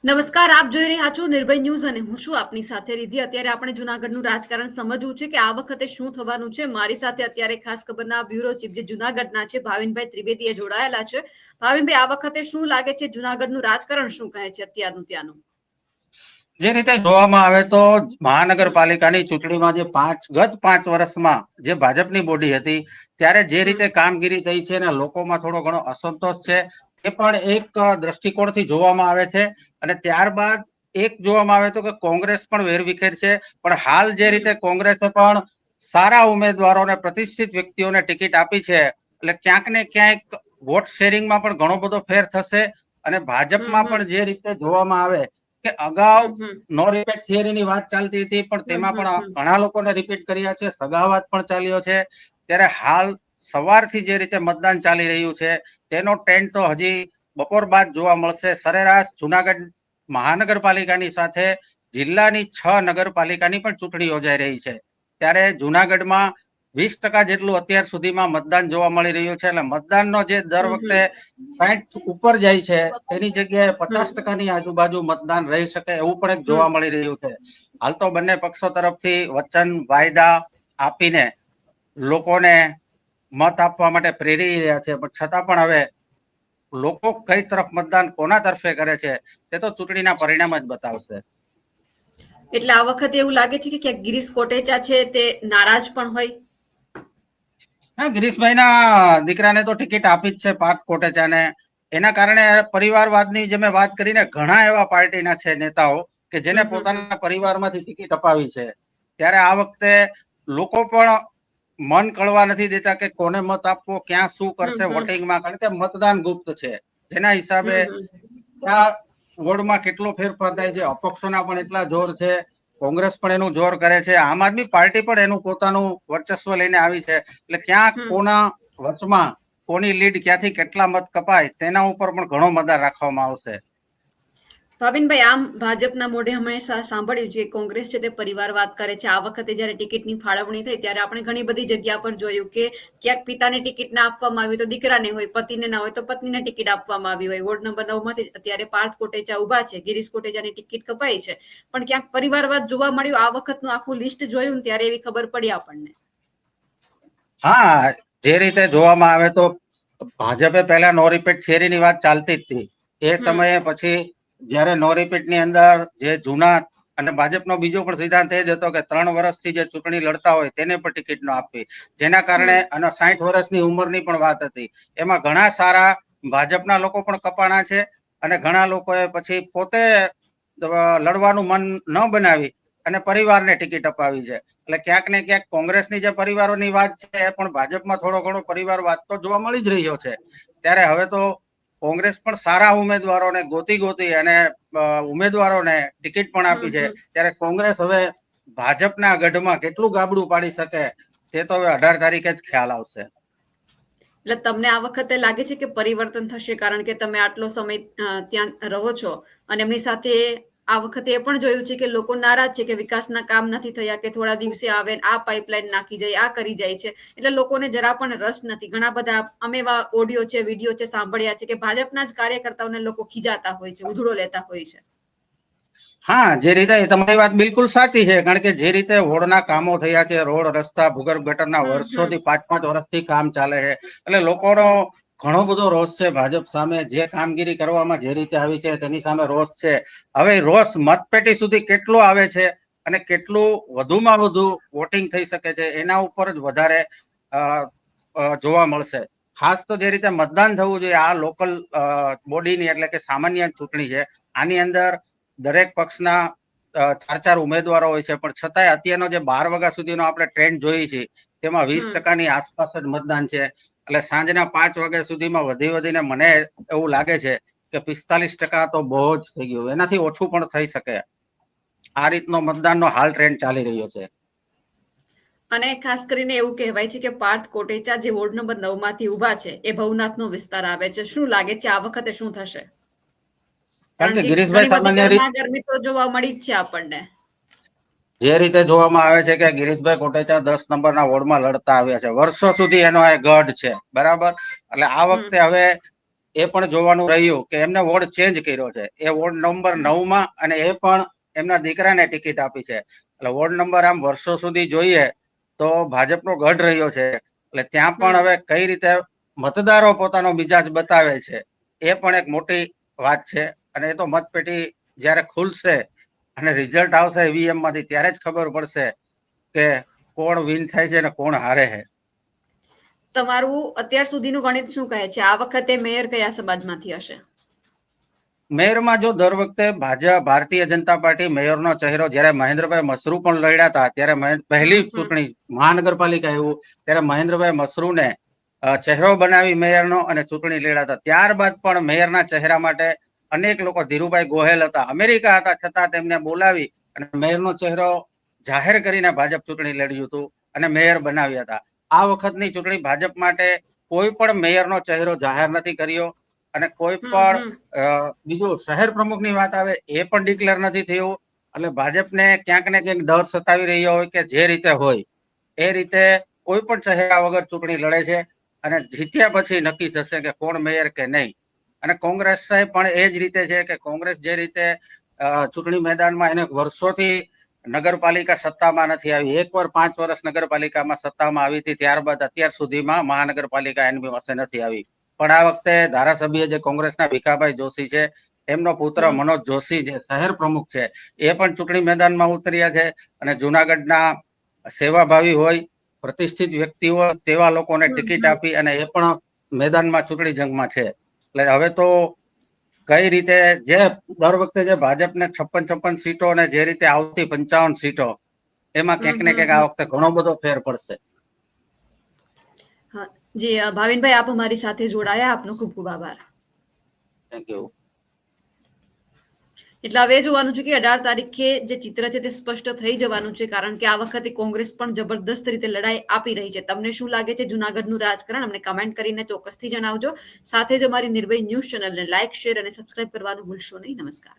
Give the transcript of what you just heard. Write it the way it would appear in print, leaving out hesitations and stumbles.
નમસ્કાર, આપ જોઈ રહ્યા છો નિર્ભય ન્યૂઝ અને હું છું આપની સાથે રિધિ. અત્યારે આપણે જૂનાગઢનું રાજકારણ સમજવું છે કે આ વખતે શું થવાનું છે. મારી સાથે અત્યારે ખાસ ખબરના બ્યુરો ચીફ જે જૂનાગઢના છે ભાવિનભાઈ ત્રિવેદી જોડાયેલા છે. ભાવિનભાઈ, આ વખતે શું લાગે છે, જૂનાગઢનું રાજકારણ શું કહે છે અત્યારનું ત્યાંનું? જે રીતે જોવામાં આવે તો મહાનગરપાલિકાની ચૂંટણીમાં જે ગત 5 વર્ષમાં જે ભાજપની બોડી હતી ત્યારે જે રીતે કામગીરી થઈ છે અને લોકોમાં થોડો ઘણો અસંતોષ છે એ પણ એક દ્રષ્ટિકોણથી જોવામાં આવે છે. અને ત્યારબાદ એક જોવામાં આવે તો કે કોંગ્રેસ પણ વેરવિખેર છે, પણ હાલ જે રીતે કોંગ્રેસે પણ સારા ઉમેદવારોને પ્રતિષ્ઠિત વ્યક્તિઓને ટિકિટ આપી છે એટલે ક્યાંક ને ક્યાંક વોટ શેરિંગમાં પણ ઘણો બધો ફેર થશે. અને ભાજપમાં પણ જે રીતે જોવામાં આવે કે અગાઉ નો રિપીટ થિયરીની વાત ચાલતી હતી, પણ તેમાં પણ ઘણા લોકોને રિપીટ કર્યા છે, સગાવાદ પણ ચાલ્યો છે. ત્યારે હાલ સવારથી જે રીતે મતદાન ચાલી રહ્યું છે તેનો ટ્રેન્ડ તો હજી બપોર બાદ જોવા મળશે. સરેરાશ જુનાગઢ મહાનગરપાલિકાની સાથે જિલ્લાની 6 નગરપાલિકાની પણ ચૂંટણી યોજાઈ રહી છે. ત્યારે જુનાગઢમાં 20% જેટલું અત્યાર સુધીમાં મતદાન જોવા મળી રહ્યું છે. એટલે મતદાનનો જે દર વખતે 60 ઉપર જાય છે તેની જગ્યાએ 50%ની આજુબાજુ મતદાન રહી શકે એવું પણ એક જોવા મળી રહ્યું છે. હાલ તો બંને પક્ષો તરફથી વચન વાયદા આપીને લોકોને મત આપવા માટે પ્રેરી રહ્યા છે, પણ છતાં પણ હવે લોકો કઈ તરફ મતદાન કોના તરફે કરે છે તે તો ચૂંટણીના પરિણામ જ બતાવશે. એટલે આ વખતે એવું લાગે છે કે ક્યાંક ગિરીશ કોટેચા છે તે નારાજ પણ હોય. હા, ગિરીશભાઈના દીકરાને તો ટિકિટ આપી જ છે, પાર્થ કોટેચાને. એના કારણે પરિવારવાદની જે મેં વાત કરીને ઘણા એવા પાર્ટીના છે નેતાઓ કે જેને પોતાના પરિવારમાંથી ટિકિટ અપાવી છે. ત્યારે આ વખતે લોકો પણ મન કળવા નથી દેતા કે કોને મત આપવો, ક્યાં શું કરશે વોટિંગમાં, કારણ કે મતદાન ગુપ્ત છે. જેના હિસાબે ત્યાં વોર્ડમાં કેટલો ફેરફાર થાય છે. અપક્ષોના પણ એટલા જોર છે, કોંગ્રેસ પણ એનું જોર કરે છે, આમ આદમી પાર્ટી પણ એનું પોતાનું વર્ચસ્વ લઈને આવી છે. એટલે ક્યાં કોના વચમાં કોની લીડ ક્યાંથી કેટલા મત કપાય તેના ઉપર પણ ઘણો મદાર રાખવામાં આવશે. ભાવિનભાઈ, આમ ભાજપના મોઢે હંમેશા સાંભળ્યું છે કોંગ્રેસ છે તે પરિવાર વાત કરે છે. આ વખતે જયારે ટિકિટની ફાળવણી થઈ ત્યારે આપણે ઘણી બધી જગ્યા પર જોયું કે ક્યાંક પિતાને ટિકિટ ના આપવામાં આવી તો દીકરાને હોય, પતિને ના હોય તો પત્નીને ટિકિટ આપવામાં આવી હોય. વોર્ડ નંબર 9 માંથી અત્યારે પાર્થ કોટેચા ઉભા છે, ગિરીશ કોટેચાની ટિકિટ કપાઈ છે, પણ ક્યાંક પરિવારવાદ જોવા મળ્યું. આ વખતનું આખું લિસ્ટ જોયું ત્યારે એવી ખબર પડી આપણને. હા, જે રીતે જોવામાં આવે તો ભાજપે પહેલા નો રિપીટ થિયરીની વાત ચાલતી જ હતી. એ સમયે પછી જયારે નો રિપીટની અંદર જે જૂના અને ભાજપનો બીજો પણ સિદ્ધાંત એ જ હતો કે 3 વર્ષથી જે ચૂંટણી લડતા હોય તેને પણ ટિકિટ ન આપવી. જેના કારણે અને 60 વર્ષની ઉંમરની પણ વાત હતી. એમાં ઘણા સારા ભાજપના લોકો પણ કપાણા છે અને ઘણા લોકોએ પછી પોતે લડવાનું મન ન બનાવી અને પરિવારને ટિકિટ અપાવી છે. એટલે ક્યાંક ને ક્યાંક કોંગ્રેસની જે પરિવારોની વાત છે એ પણ ભાજપમાં થોડો ઘણો પરિવારવાદ તો જોવા મળી જ રહ્યો છે. ત્યારે હવે તો કોંગ્રેસ પણ સારા ઉમેદવારોને ગોતી અને ઉમેદવારોને ટિકિટ પણ આપી છે. ત્યારે કોંગ્રેસ હવે ભાજપના ગઢમાં કેટલું ગાબડું પાડી શકે તે તો હવે 18 તારીખે જ ખ્યાલ આવશે. એટલે તમને આ વખતે લાગે છે કે પરિવર્તન થશે, કારણ કે તમે આટલો સમય ત્યાં રહો છો અને એમની સાથે આ વખતે એ પણ જોયું છે કે લોકો નારાજ છે કે વિકાસના કામ નથી થયા, કે થોડા દિવસે આવે આ પાઇપલાઇન નાખી જાય, આ કરી જાય છે, એટલે લોકોને જરા પણ રસ નથી. ઘણા બધા અમે એવા ઓડિયો છે, વિડીયો છે સાંભળ્યા છે કે ભાજપના જ કાર્યકર્તાઓને લોકો ખીજાતા હોય છે, ઉધડો લેતા હોય છે. હા, જે રીતે તમારી વાત બિલકુલ સાચી છે, કારણ કે જે રીતે વોર્ડના કામો થયા છે, રોડ રસ્તા ભૂગર્ભ ગટરના વર્ષોથી 5-5 વર્ષથી કામ ચાલે છે, એટલે લોકોનો ઘણો બધો રોષ છે ભાજપ સામે. જે કામગીરી કરવામાં જે રીતે આવી છે તેની સામે રોષ છે. હવે રોષ મતપેટી સુધી કેટલું આવે છે અને કેટલું વધુમાં વધુ વોટિંગ થઈ શકે છે એના ઉપર જ વધારે જોવા મળશે. ખાસ તો જે રીતે મતદાન થવું જોઈએ, આ લોકલ બોડીની એટલે કે સામાન્ય ચૂંટણી છે, આની અંદર દરેક પક્ષના 4-4 ઉમેદવારો હોય છે, પણ છતાંય અત્યારનો જે 12 વાગ્યા સુધીનો આપણે ટ્રેન્ડ જોઈએ છીએ તેમાં 20%ની આસપાસ જ મતદાન છે. એટલે સાંજના 5 વાગ્યા સુધીમાં વધીને મને એવું લાગે છે કે 45% તો બહુ જ થઈ ગયું, એનાથી ઓછું પણ થઈ શકે. આ રીતનો મતદાનનો હાલ ટ્રેન્ડ ચાલી રહ્યો છે. અને ખાસ કરીને એવું કહેવાય છે કે પાર્થ કોટેચા જે વોર્ડ નંબર 9 માંથી ઉભા છે એ ભવનાથનો વિસ્તાર આવે છે. શું લાગે છે આ વખતે શું થશે? કારણ કે ગિરીશભાઈ ઘણી બધી સામાન્ય રીતે ગરમાગરમી તો જોવા મળી જ છે આપણને. જે રીતે જોવામાં આવે છે કે ગિરીશભાઈ કોટેચા 10 નંબરના વોર્ડમાં લડતા આવ્યા છે, વર્ષો સુધી એનો એ ગઢ છે, બરાબર. એટલે આ વખતે હવે એ પણ જોવાનું રહ્યું કે એમને વોર્ડ ચેન્જ કર્યો છે. એ વોર્ડ નંબર 9માં અને એ પણ એમના દીકરાને ટિકિટ આપી છે. એટલે વોર્ડ નંબર આમ વર્ષો સુધી જોઈએ તો ભાજપનો ગઢ રહ્યો છે. એટલે ત્યાં પણ હવે કઈ રીતે મતદારો પોતાનો મિજાજ બતાવે છે એ પણ એક મોટી વાત છે. અને એ તો મતપેટી જ્યારે ખુલશે અને રિઝલ્ટ આવશે ઈવીએમ માંથી ત્યારે જ ખબર પડશે કે કોણ વિન થાય છે અને કોણ હારે છે. તમારું અત્યાર સુધીનું ગણિત શું કહે છે? આ વખતે મેયર કયા સમાજમાંથી હશે? મેયરમાં જો દર વખતે ભારતીય જનતા પાર્ટી મેયરનો ચહેરો જ્યારે મહેન્દ્રભાઈ મસરૂ પણ લડ્યા હતા ત્યારે પહેલી ચૂંટણી મહાનગરપાલિકા એવું ત્યારે મહેન્દ્રભાઈ મસરૂને ચહેરો બનાવી મેયરનો અને ચૂંટણી લડ્યા હતા. ત્યારબાદ પણ મેયરના ચહેરા માટે અનેક લોકો, ધીરુભાઈ ગોહેલ હતા, અમેરિકા હતા, છતાં તેમને બોલાવી અને મેયરનો ચહેરો જાહેર કરીને ભાજપ ચૂંટણી લડ્યું હતું અને મેયર બનાવ્યા હતા. આ વખતની ચૂંટણી ભાજપ માટે કોઈ પણ મેયરનો ચહેરો જાહેર નથી કર્યો અને કોઈ પણ બીજું શહેર પ્રમુખની વાત આવે એ પણ ડિક્લેર નથી થયું. એટલે ભાજપને ક્યાંક ને ક્યાંક ડર સતાવી રહ્યો હોય કે જે રીતે હોય એ રીતે કોઈ પણ ચહેરા વગર ચૂંટણી લડે છે અને જીત્યા પછી નક્કી થશે કે કોણ મેયર કે નહીં. અને કોંગ્રેસ પણ એ જ રીતે છે કે કોંગ્રેસ જે રીતે ચૂંટણી મેદાનમાં એને વર્ષોથી નગરપાલિકા સત્તામાં નથી આવી. એકવાર 5 વર્ષ નગરપાલિકામાં સત્તામાં આવી હતી, ત્યારબાદ અત્યાર સુધીમાં મહાનગરપાલિકા એની પાસે નથી આવી. પણ આ વખતે ધારાસભ્ય જે કોંગ્રેસના ભીખાભાઈ જોશી છે, એમનો પુત્ર મનોજ જોશી જે શહેર પ્રમુખ છે, એ પણ ચૂંટણી મેદાનમાં ઉતર્યા છે અને જુનાગઢના સેવાભાવી હોય, પ્રતિષ્ઠિત વ્યક્તિ હોય તેવા લોકોને ટિકિટ આપી અને એ પણ મેદાનમાં ચૂંટણી જંગમાં છે. એટલે હવે તો કઈ રીતે જે દર વખતે જે ભાજપને 56 સીટો અને જે રીતે આવતી 55 સીટો એમાં ક્યાંક ને ક્યાંક આ વખતે ઘણો બધો ફેર પડશે. જી ભાવિનભાઈ, આપ અમારી સાથે જોડાયા, આપનો ખૂબ ખૂબ આભાર. Thank you. એટલે હવે જોવાનું છે કે 18 તારીખે જે ચિત્ર છે તે સ્પષ્ટ થઈ જવાનું છે, કારણ કે આ વખતે કોંગ્રેસ પણ જબરદસ્ત રીતે લડાઈ આપી રહી છે. તમને શું લાગે છે જુનાગઢનું રાજકારણ? અમને કમેન્ટ કરીને ચોક્કસથી જણાવજો. સાથે જ અમારી નિર્ભય ન્યૂઝ ચેનલને લાઇક, શેર અને સબસ્ક્રાઇબ કરવાનું ભૂલશો નહીં. નમસ્કાર.